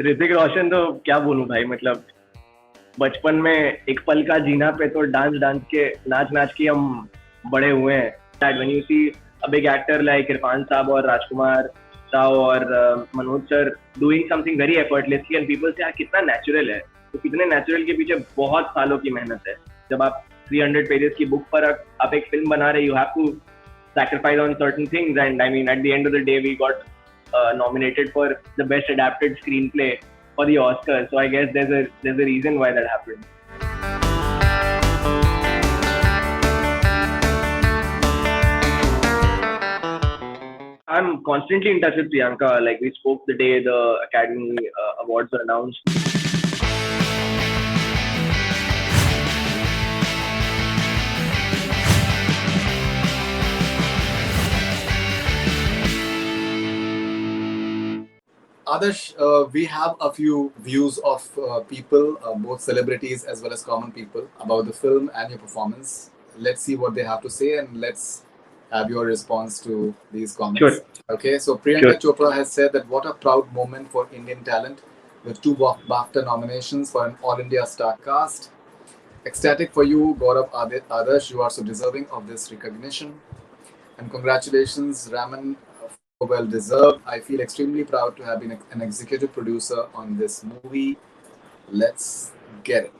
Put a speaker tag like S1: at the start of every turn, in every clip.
S1: ऋतिक रोशन तो क्या बोलूं भाई, मतलब बचपन में एक पल का जीना पे तो नाच नाच के हम बड़े हुए हैं. That when you see a big actor like Irfan साहब और राजकुमार राव और Manoj sir doing something very effortlessly and people say यार कितना नेचुरल है, तो कितने नेचुरल के पीछे बहुत सालों की मेहनत है. जब आप 300 पेजेस की बुक पर आप एक फिल्म बना रहे, you have to sacrifice on certain things, and I mean at the end of the day we got nominated for the best adapted screenplay for the Oscars. So I guess there's a reason why that happened. I'm constantly in touch with Priyanka. Like we spoke the day the Academy Awards were announced.
S2: Adarsh, we have a few views of people, both celebrities as well as common people, about the film and your performance. Let's see what they have to say and let's have your response to these comments.
S1: Sure.
S2: Okay, so Priyanka Chopra has said that what a proud moment for Indian talent with 2 Bafta nominations for an All India star cast. Ecstatic for you, Gaurav Adarsh. You are so deserving of this recognition. And congratulations, Raman, well deserved. I feel extremely proud to have been an executive producer on this movie. Let's get it.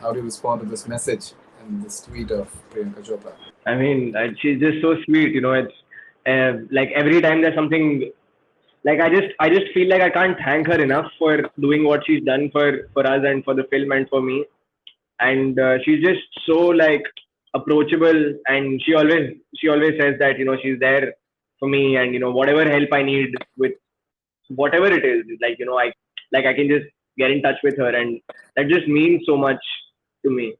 S2: How do you respond to this message and this tweet of Priyanka Chopra?
S1: I mean, she's just so sweet. You know, it's like every time there's something, like I just feel like I can't thank her enough for doing what she's done for us and for the film and for me. And she's just so like approachable, and she always says that she's there for me, and whatever help I need with whatever it is, like I can just get in touch with her, and that just means so much to me.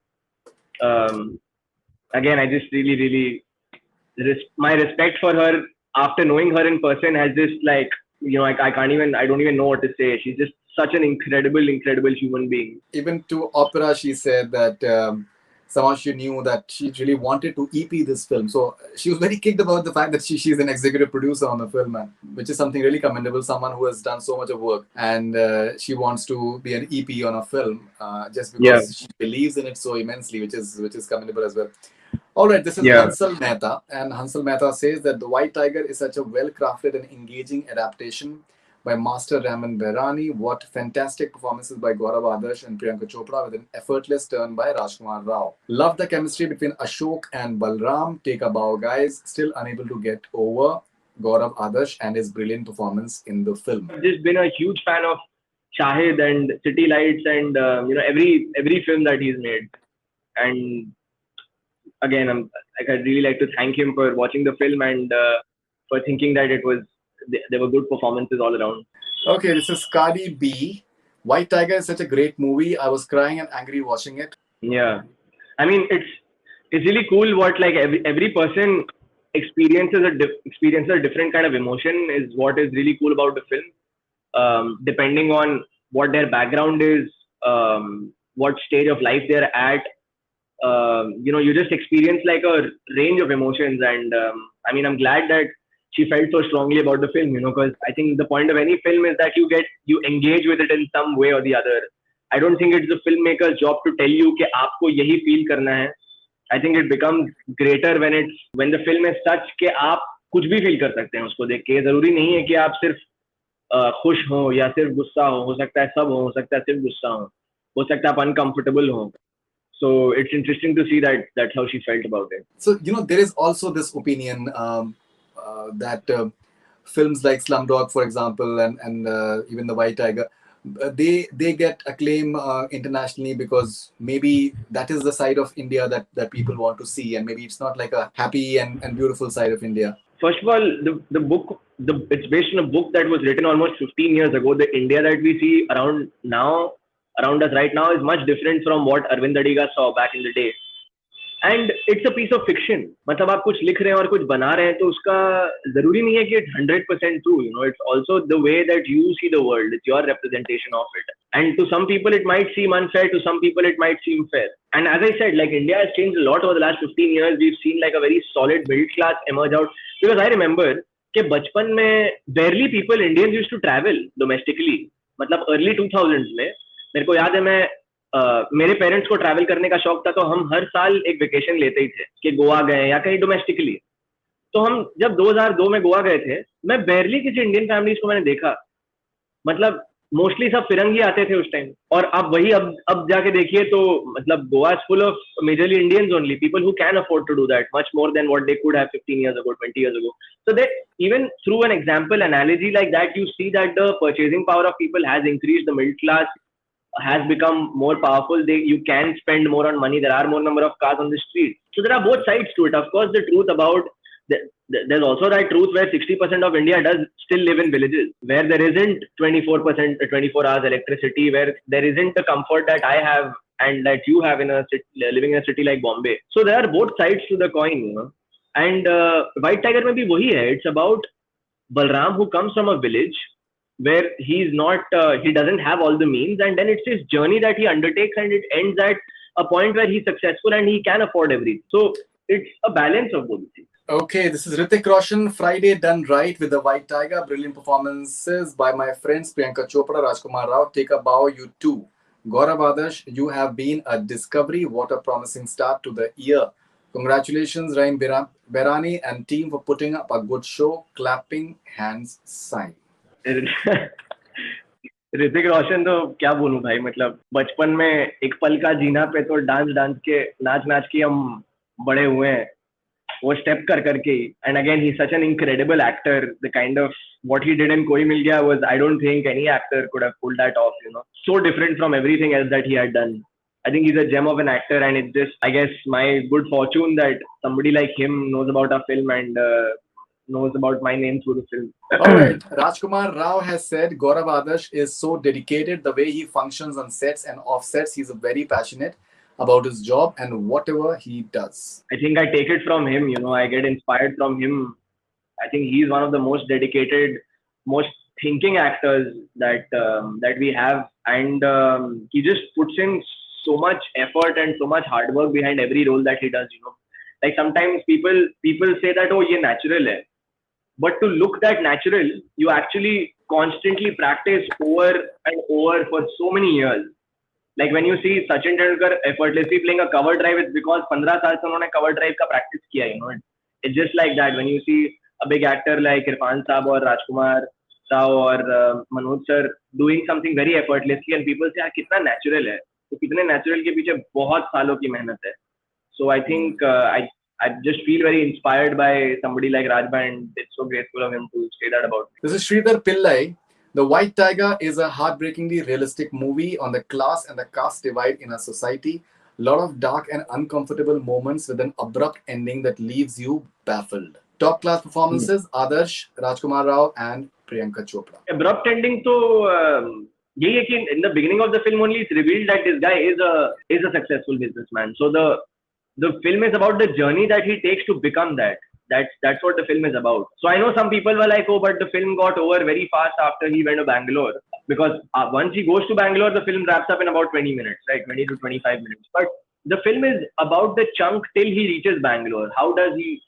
S1: Again, I just really my respect for her after knowing her in person has just like I don't even know what to say. She's just such an incredible human being.
S2: Even to Oprah, she said that somehow she knew that she really wanted to EP this film. So she was very kicked about the fact that she's an executive producer on the film, which is something really commendable. Someone who has done so much of work, and she wants to be an EP on a film just because she believes in it so immensely, which is commendable as well. All right, this is Hansal Mehta, and Hansal Mehta says that The White Tiger is such a well-crafted and engaging adaptation by Master Raman Bairani. What fantastic performances by Gaurav Adarsh and Priyanka Chopra with an effortless turn by Rajkummar Rao. Love the chemistry between Ashok and Balram. Take a bow, guys. Still unable to get over Gaurav Adarsh and his brilliant performance in the film.
S1: I've just been a huge fan of Shahid and City Lights and every film that he's made. And again, I'd really like to thank him for watching the film and for thinking that there were good performances all around.
S2: Okay, this is Cardi B. White Tiger is such a great movie. I was crying and angry watching it.
S1: Yeah, I mean it's really cool what like every person experiences a different kind of emotion is what is really cool about the film. Depending on what their background is, what stage of life they're at. You just experience like a range of emotions, and I mean I'm glad that she felt so strongly about the film, because I think the point of any film is that you engage with it in some way or the other. I don't think it's the filmmaker's job to tell you कि आपको यही feel करना है. I think it becomes greater when the film is such कि आप कुछ भी feel कर सकते हैं उसको देख के. जरूरी नहीं है कि आप सिर्फ खुश हो या सिर्फ गुस्सा हो सकता है सब हो सकता है सिर्फ गुस्सा हो सकता है आप uncomfortable हो. So it's interesting to see that that's how she felt about it.
S2: So there is also this opinion that films like Slumdog, for example, and even The White Tiger, they get acclaim internationally because maybe that is the side of India that people want to see, and maybe it's not like a happy and beautiful side of India.
S1: First of all, the book it's based on a book that was written almost 15 years ago. The India that we see around us right now is much different from what Arvind Adiga saw back in the day. And it's a piece of fiction. मतलब आप कुछ लिख रहे हैं और कुछ बना रहे हैं तो उसका जरूरी नहीं है कि it's 100% true. It's also the way that you see the world. It's your representation of it. And to some people it might seem unfair. To some people it might seem fair. And as I said, like India has changed a lot over the last 15 years. We've seen like a very solid middle class emerge out. Because I remember कि बचपन में barely Indians used to travel domestically. मतलब early 2000s में मेरे को याद है मैं मेरे पेरेंट्स को ट्रैवल करने का शौक था, तो हम हर साल एक वेकेशन लेते ही थे कि गोवा गए या कहीं डोमेस्टिकली। तो हम जब 2002 में गोवा गए थे, मैं बैरली किसी इंडियन फैमिलीज को मैंने देखा। मतलब मोस्टली सब फिरंगी आते थे उस टाइम, और अब वही अब जाके देखिए तो मतलब Goa is full of majorly Indians only, people who can afford to do that much more than what they could have 15 years ago, 20 years ago. So that even through an example analogy like that, you see that the purchasing power of people has increased, the middle class has become more powerful. You can spend more on money, there are more number of cars on the street. So there are both sides to it. Of course, the truth about there's also that truth where 60% of India does still live in villages, where there isn't 24% 24 hours electricity, where there isn't the comfort that I have and that you have in a city, living in a city like Bombay. So there are both sides to the coin, you know. And White Tiger mein bhi wahi hai. It's about Balram who comes from a village where he's not, he doesn't have all the means, and then it's his journey that he undertakes, and it ends at a point where he's successful and he can afford everything. So it's a balance of both things.
S2: Okay, this is Hrithik Roshan, Friday done right with the White Tiger. Brilliant performances by my friends Priyanka Chopra, Rajkummar Rao. Take a bow, you too. Gaurav Adarsh, you have been a discovery. What a promising start to the year. Congratulations, Rain Berani and team for putting up a good show. Clapping hands sign.
S1: Hrithik Roshan तो क्या बोलूं भाई, मतलब बचपन में एक पल का जीना पे तो डांस के नाच के हम बड़े हुए हैं, वो स्टेप करके ही. And again he such an incredible actor. The kind of what he did in Koi Mil Gaya was, I don't think any actor could have pulled that off, you know. So different from everything else that he had done. I think he's a gem of an actor, and it's just, I guess, my good fortune that somebody like him knows about our film and knows about my name through the film.
S2: All right. Rajkummar Rao has said Gaurav Adarsh is so dedicated. The way he functions on sets and off sets, he's very passionate about his job and whatever he does.
S1: I think I take it from him, you know. I get inspired from him. I think he's one of the most dedicated, most thinking actors that we have, and he just puts in so much effort and so much hard work behind every role that he does, you know. Like sometimes people say that, oh, ye natural hai. But to look that natural, you actually constantly practice over and over for so many years. Like when you see Sachin Tendulkar effortlessly playing a cover drive, it's because 15 साल से उन्होंने cover drive का practice किया, you know. It's just like that. When you see a big actor like Irfan Saab or Rajkummar Rao or Manoj sir doing something very effortlessly, and people say, यार कितना natural है. तो कितने natural के पीछे बहुत सालों की मेहनत है. So I think I just feel very inspired by somebody like Rajba, and it's so grateful of him to say that about me.
S2: This is Sridhar Pillai. The White Tiger is a heartbreakingly realistic movie on the class and the caste divide in our society. A lot of dark and uncomfortable moments with an abrupt ending that leaves you baffled. Top class performances: Adarsh, Rajkummar Rao, and Priyanka Chopra.
S1: Abrupt ending तो यही है कि in the beginning of the film only it's revealed that this guy is a successful businessman. So the film is about the journey that he takes to become that. That's what the film is about. So I know some people were like, oh, but the film got over very fast after he went to Bangalore, because once he goes to Bangalore, the film wraps up in about 20 minutes, right? 20 to 25 minutes. But the film is about the chunk till he reaches Bangalore. How does he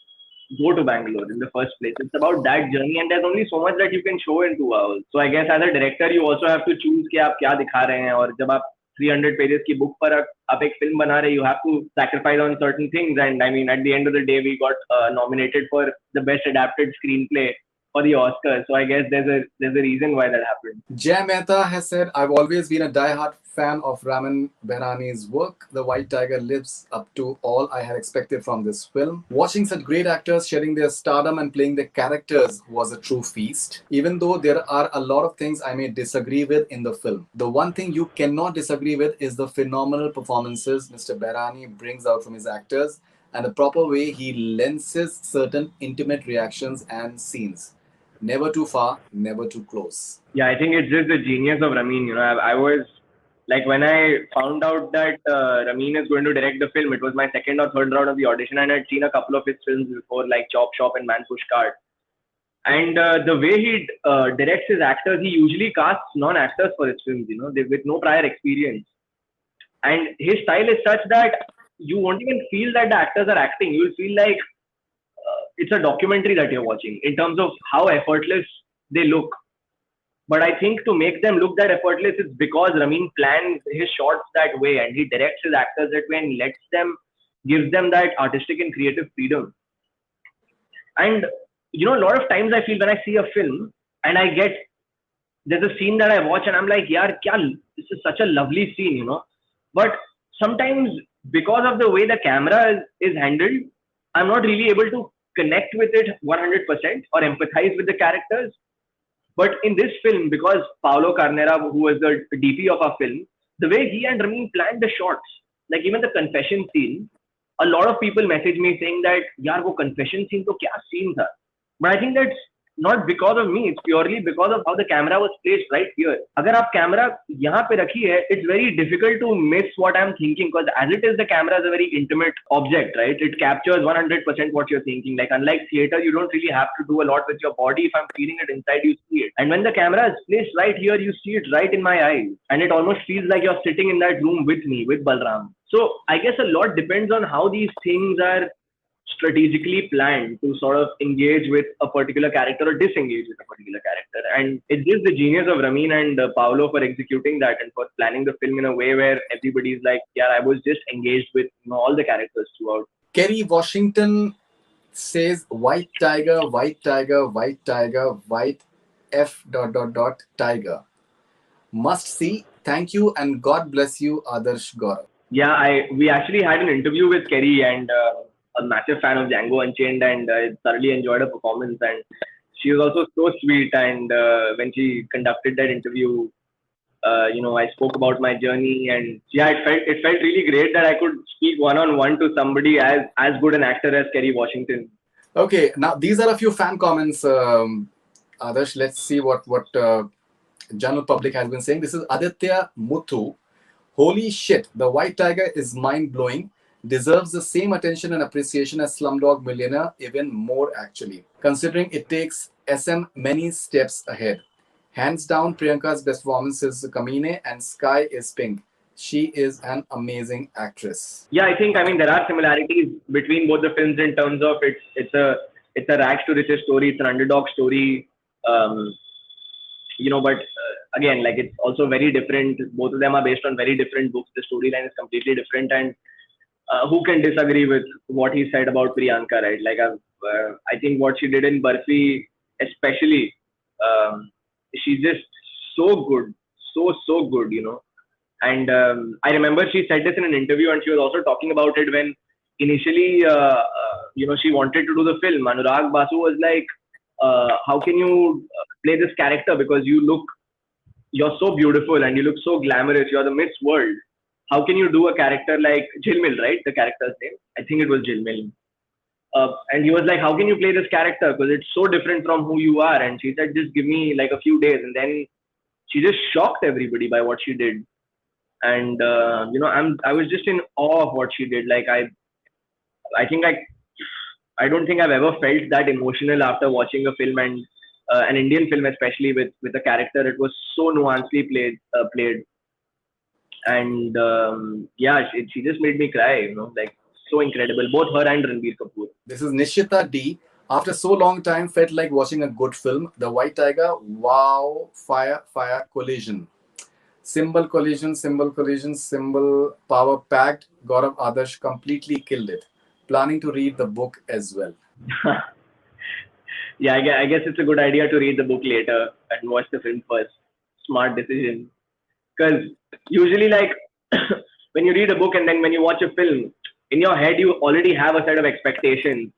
S1: go to Bangalore in the first place? It's about that journey, and there's only so much that you can show in 2 hours. So I guess as a director, you also have to choose कि आप क्या दिखा रहे हैं. और जब आप 300 pages की book पर आप एक film बना रहे, you have to sacrifice on certain things. And I mean, at the end of the day, we got nominated for the best adapted screenplay for the Oscars. So I guess there's a reason why that happened.
S2: Jay Mehta has said, I've always been a die-hard fan of Raman Behrani's work. The White Tiger lives up to all I had expected from this film. Watching such great actors sharing their stardom and playing their characters was a true feast. Even though there are a lot of things I may disagree with in the film, the one thing you cannot disagree with is the phenomenal performances Mr. Behrani brings out from his actors and the proper way he lenses certain intimate reactions and scenes. Never too far, never too close.
S1: Yeah, I think it's just the genius of Ramin. You know, I was like, when I found out that Ramin is going to direct the film, it was my second or third round of the audition, and I'd seen a couple of his films before, like Chop Shop and Man Push Cart. And the way he directs his actors, he usually casts non-actors for his films, you know, with no prior experience. And his style is such that you won't even feel that the actors are acting. You'll feel like it's a documentary that you're watching in terms of how effortless they look. But I think to make them look that effortless, it's because Ramin plans his shots that way and he directs his actors that way and lets them, gives them that artistic and creative freedom. And a lot of times I feel when I see a film and there's a scene that I watch and I'm like, yaar, this is such a lovely scene. But sometimes because of the way the camera is handled, I'm not really able to connect with it 100% or empathize with the characters. But in this film, because Paolo Carnera, who was the DP of our film, the way he and Ramin planned the shots, like even the confession scene, a lot of people message me saying that, yaar, wo confession scene to kya scene tha? But I think that's not because of me. It's purely because of how the camera was placed right here. अगर आप camera यहाँ पे रखी है, it's very difficult to miss what I'm thinking because as it is, the camera is a very intimate object, right? It captures 100% what you're thinking. Like unlike theater, you don't really have to do a lot with your body. If I'm feeling it inside, you see it. And when the camera is placed right here, you see it right in my eyes, and it almost feels like you're sitting in that room with me, with Balram. So I guess a lot depends on how these things are strategically planned to sort of engage with a particular character or disengage with a particular character. And it's just the genius of Ramin and Paolo for executing that and for planning the film in a way where everybody's like, yeah, I was just engaged with all the characters throughout.
S2: Kerry Washington says, white tiger, white tiger, white tiger, white F ... tiger. Must see. Thank you and God bless you, Adarsh Gourav.
S1: Yeah, we actually had an interview with Kerry and a massive fan of Django Unchained, and I thoroughly enjoyed her performance. And she was also so sweet. And when she conducted that interview, I spoke about my journey, and yeah, it felt really great that I could speak one-on-one to somebody as good an actor as Kerry Washington.
S2: Okay, now these are a few fan comments. Adarsh, let's see what general public has been saying. This is Aditya Muthu. Holy shit, the white tiger is mind-blowing. Deserves the same attention and appreciation as Slumdog Millionaire, even more actually, considering it takes SM many steps ahead. Hands down, Priyanka's best performance is Kamine and Sky is Pink. She is an amazing actress.
S1: Yeah, I think there are similarities between both the films in terms of it's a rags to riches story, it's an underdog story, but again, like it's also very different. Both of them are based on very different books. The storyline is completely different, and who can disagree with what he said about Priyanka, right? Like I think what she did in Barfi, especially, she's just so good, so good, And I remember she said this in an interview, and she was also talking about it when initially, she wanted to do the film. Anurag Basu was like, "How can you play this character? Because you're so beautiful and you look so glamorous. You're the Miss World. How can you do a character like Jilmil, right? The character's name. I think it was Jilmil." And he was like, "How can you play this character? Because it's so different from who you are." And she said, "Just give me like a few days." And then she just shocked everybody by what she did. And I was just in awe of what she did. Like I don't think I've ever felt that emotional after watching a film, and an Indian film especially with a character. It was so nuancedly played. And she just made me cry, like so incredible, both her and Ranbir Kapoor.
S2: This is Nishita D. After so long time, felt like watching a good film. The White Tiger, wow, fire, collision. Symbol collision, power packed. Gaurav Adarsh completely killed it. Planning to read the book as well.
S1: Yeah, I guess it's a good idea to read the book later and watch the film first. Smart decision. Because usually, like, when you read a book and then when you watch a film, in your head you already have a set of expectations,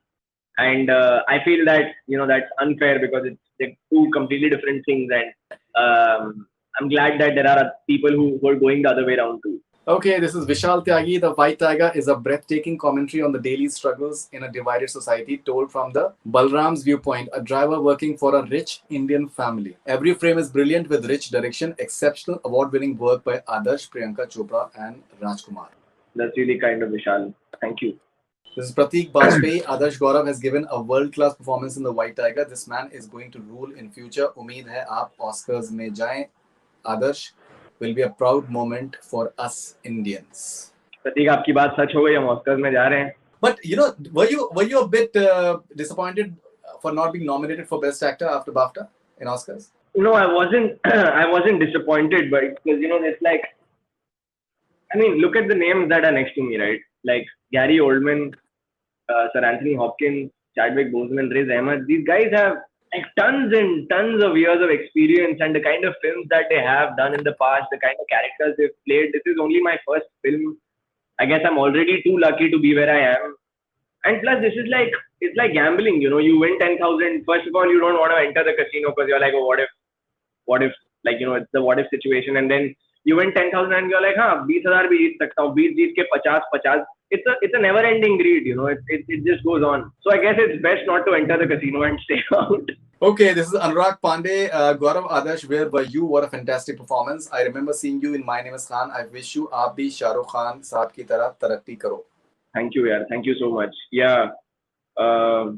S1: and I feel that that's unfair because it's like two completely different things, and I'm glad that there are people who are going the other way around too.
S2: Okay, this is Vishal Tyagi. The White Tiger is a breathtaking commentary on the daily struggles in a divided society, told from the Balram's viewpoint, a driver working for a rich Indian family. Every frame is brilliant with rich direction, exceptional award-winning work by Adarsh, Priyanka Chopra and Rajkummar.
S1: That's really kind of Vishal. Thank you.
S2: This is Pratik Bajpayee. Adarsh Gourav has given a world-class performance in The White Tiger. This man is going to rule in future. Umeed hai aap Oscars mein jaएं. Adarsh will be a proud moment for us Indians.
S1: Pratik, आपकी बात सच हो गई, हम Oscars में जा रहे हैं.
S2: But were you a bit disappointed for not being nominated for Best Actor after Bafta in Oscars?
S1: No, I wasn't. I wasn't disappointed, but because it's like, I mean, look at the names that are next to me, right? Like Gary Oldman, Sir Anthony Hopkins, Chadwick Boseman, Riz Ahmed. These guys have like tons and tons of years of experience, and the kind of films that they have done in the past, the kind of characters they've played. This is only my first film. I guess I'm already too lucky to be where I am. And plus, this is like, it's like gambling. You win 10,000. First of all, you don't want to enter the casino because you're like, oh, what if, like, it's the what if situation. And then you win 10,000 and you're like, huh, 20,000 bhi jeet sakta hu, 20 jeet ke 50, 50. It's a never ending greed. It just goes on. So I guess it's best not to enter the casino and stay out.
S2: Okay, this is Anurag Pandey. Gaurav, Adarsh, where were you? What a fantastic performance. I remember seeing you in My Name is Khan. I wish you aap bhi Shah Rukh Khan saab ki tarah tarakki karo.
S1: Thank you, yaar. Thank you so much. Yeah. Uh,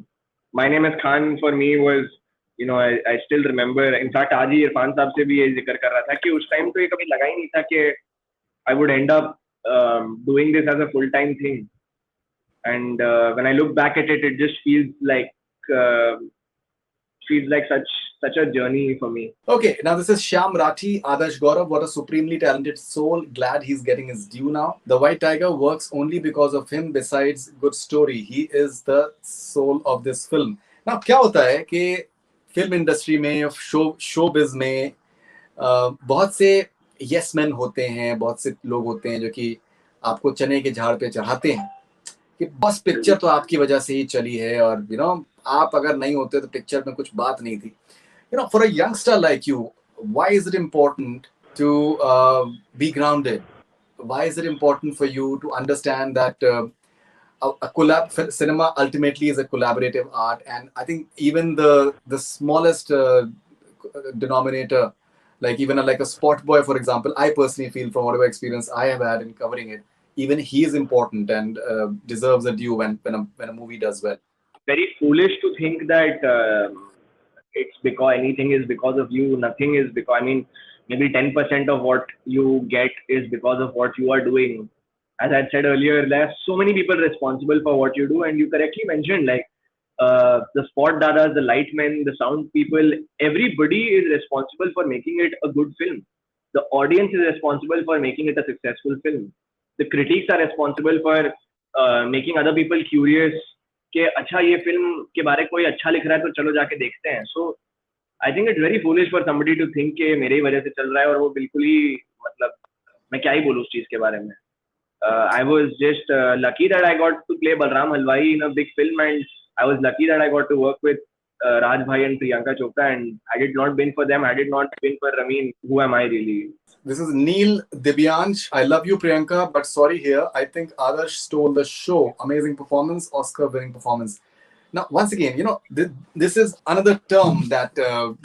S1: My Name is Khan for me was, I still remember. In fact, आज ही इरफान साहब से भी ये जिक्र कर रहा था कि उस टाइम तो ये कभी लगा ही नहीं था कि I would end up doing this as a full-time thing. And when I look back at it, it just uh, feels like such a journey for me.
S2: Okay, now this is Shyam Rathi, Adarsh Gourav. What a supremely talented soul. Glad he's getting his due now. The White Tiger works only because of him. Besides good story, he is the soul of this film. Now, क्या होता है कि film industry में, showbiz में बहुत से yes man होते हैं, बहुत से लोग होते हैं जो कि आपको चने के झाड़ पे चढ़ाते हैं कि बस पिक्चर तो आपकी वजह से ही चली है और आप अगर नहीं होते तो पिक्चर में कुछ बात नहीं थी. For a youngster like you, why is it important to be grounded? Why is it important for you to understand that cinema ultimately is a collaborative art, and I think even the smallest denominator, like even like a spot boy, for example, I personally feel from whatever experience I have had in covering it, even he is important and deserves a due when a movie does well.
S1: Very foolish to think that it's because anything is because of you. Nothing is because, I mean, maybe 10% of what you get is because of what you are doing. As I said earlier, there are so many people responsible for what you do, and you correctly mentioned, like, the spot dadas, the light men, the sound people, everybody is responsible for making it a good film. The audience is responsible for making it a successful film. The critics are responsible for making other people curious कि अच्छा ये film के बारे कोई अच्छा लिख रहा है तो चलो जाके देखते हैं. So I think it's very foolish for somebody to think कि मेरे ही वजह से चल रहा है और वो बिल्कुल ही, मतलब, मैं क्या ही बोलूँ उस चीज के बारे में. I was just lucky that I got to play Balram Halwai in a big film, and I was lucky that I got to work with Raj Bhai and Priyanka Chopra. And had it not been for them, had it not been for Ramin, who am I really?
S2: This is Neil Dibyansh. I love you, Priyanka, but sorry here. I think Adarsh stole the show. Amazing performance, Oscar-winning performance. Now, once again, this is another term that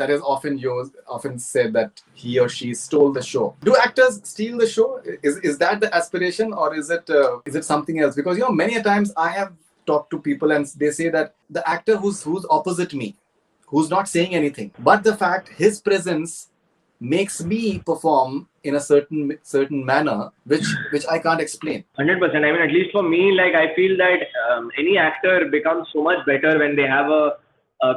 S2: is often said that he or she stole the show. Do actors steal the show? Is that the aspiration, or is it something else? Because many a times I have talked to people and they say that the actor who's opposite me, who's not saying anything, but the fact his presence makes me perform in a certain manner, which I can't explain.
S1: 100%. I mean, at least for me, like, I feel that any actor becomes so much better when they have a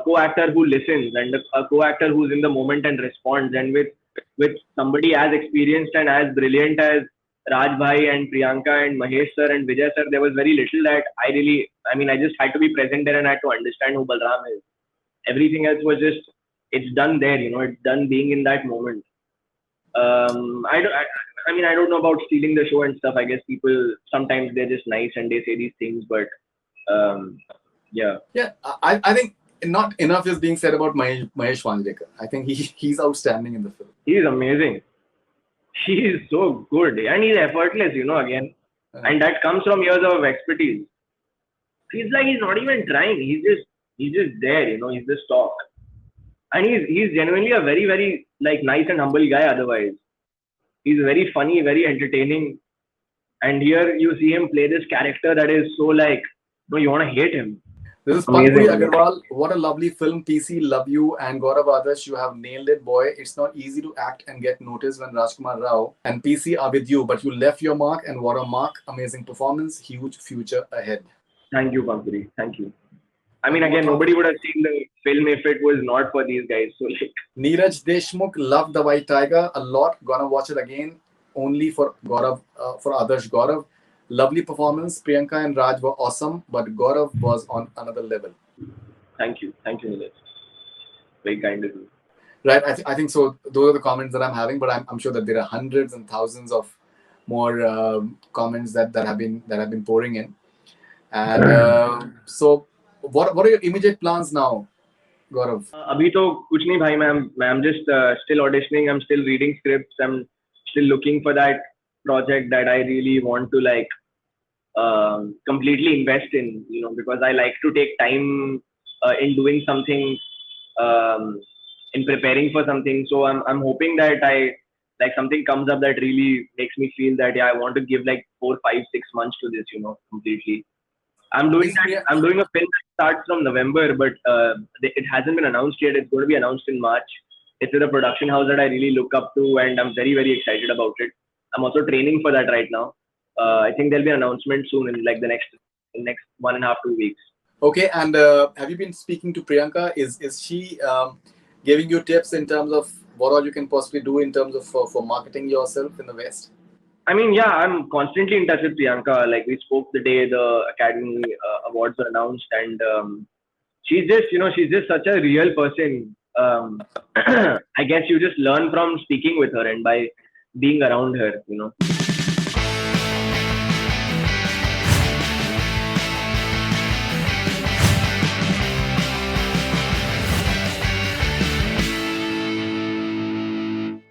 S1: co-actor who listens, and a co-actor who's in the moment and responds. And with somebody as experienced and as brilliant as Raj Bhai and Priyanka and Mahesh sir and Vijay sir, there was very little that I mean, I just had to be present there and I had to understand who Balram is. Everything else was just, it's done there, it's done being in that moment. I mean, I don't know about stealing the show and stuff. I guess people sometimes they're just nice and they say these things, but yeah.
S2: Yeah, I think not enough is being said about Mahesh Wanjekar. I think he's outstanding in the film.
S1: He's amazing. He is so good, and he's effortless, again. And that comes from years of expertise. He's like, he's not even trying. He's just there, he's just talk. And he's genuinely a very, very, like, nice and humble guy otherwise. He's very funny, very entertaining. And here you see him play this character that is so, like, you want to hate him.
S2: This is Pankuri Agarwal. What a lovely film. PC, love you. And Gaurav Adarsh, you have nailed it, boy. It's not easy to act and get noticed when Rajkummar Rao and PC are with you, but you left your mark, and what a mark. Amazing performance. Huge future ahead.
S1: Thank you, Pankuri. Thank you. I mean, again, nobody would have seen the film if it was not for these guys. So like,
S2: Neeraj Deshmukh, loved The White Tiger a lot. Gonna watch it again only for Gaurav, for Adarsh Gourav. Lovely performance. Priyanka and Raj were awesome, but Gaurav was on another level.
S1: thank you, Nilesh. Very kind of you.
S2: Right, I think so. Those are the comments that I'm having, but I'm sure that there are hundreds and thousands of more comments that have been pouring in. And so, what are your immediate plans now, Gaurav?
S1: अभी तो कुछ नहीं भाई. I'm just still auditioning. I'm still reading scripts. I'm still looking for that project that I really want to like completely invest in. You know, because I like to take time in doing something, um, in preparing for something. So I'm hoping that I like something comes up that really makes me feel that yeah, I want to give like 4, 5, 6 months to this. You know, completely. I'm doing
S2: Is
S1: that.
S2: Priya-
S1: I'm doing a film that starts from November, but it hasn't been announced yet. It's going to be announced in March. It's with a production house that I really look up to, and I'm very, very excited about it. I'm also training for that right now. I think there'll be an announcement soon in like the next 1.5, 2 weeks.
S2: Okay, and have you been speaking to Priyanka? Is she giving you tips in terms of what all you can possibly do in terms of for marketing yourself in the West?
S1: I mean, yeah, I'm constantly in touch with Priyanka. Like we spoke the day the Academy Awards were announced, and she's just such a real person. I guess you just learn from speaking with her and by being around her.